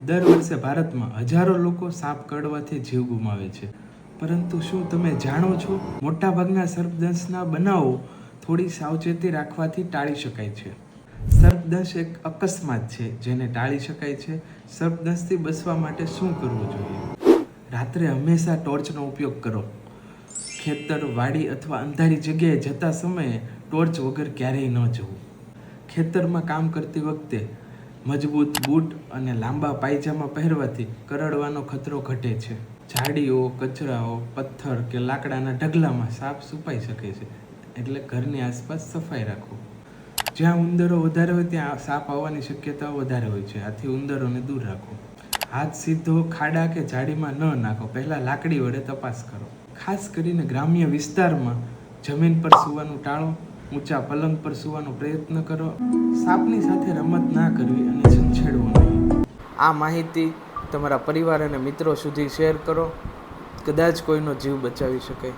દર વર્ષે ભારતમાં હજારો લોકો સાપ કરડવાથી જીવ ગુમાવે છે, પરંતુ શું તમે જાણો છો, મોટાભાગના સર્પદંશના બનાવો થોડી સાવચેતી રાખવાથી ટાળી શકાય છે. સર્પદંશ એક અકસ્માત છે જેને ટાળી શકાય છે. સર્પદંશથી બચવા માટે શું કરવું જોઈએ? રાત્રે હંમેશા ટોર્ચનો ઉપયોગ કરો. ખેતર, વાડી અથવા અંધારી જગ્યાએ જતા સમયે ટોર્ચ વગર ક્યારેય ન જવું. ખેતરમાં કામ કરતી વખતે મજબૂત બૂટ અને લાંબા પાયજામા પહેરવાથી કરડવાનો ખતરો ઘટે છે. ઝાડીઓ, કચરાઓ, પથ્થર કે લાકડાના ઢગલામાં સાપ છુપાઈ શકે છે, એટલે ઘરની આસપાસ સફાઈ રાખો. જ્યાં ઉંદરો વધારે હોય ત્યાં સાપ આવવાની શક્યતાઓ વધારે હોય છે, આથી ઉંદરોને દૂર રાખો. હાથ સીધો ખાડા કે ઝાડીમાં ન નાખો, પહેલાં લાકડી વડે તપાસ કરો. ખાસ કરીને ગ્રામ્ય વિસ્તારમાં જમીન પર સૂવાનું ટાળો. ઊંચા પલંગ પર સૂવાનો પ્રયત્ન કરો. સાપની સાથે રમત ના કરવી અને છંછેડવો નહીં. આ માહિતી તમારા પરિવાર અને મિત્રો સુધી શેર કરો, કદાચ કોઈનો જીવ બચાવી શકાય.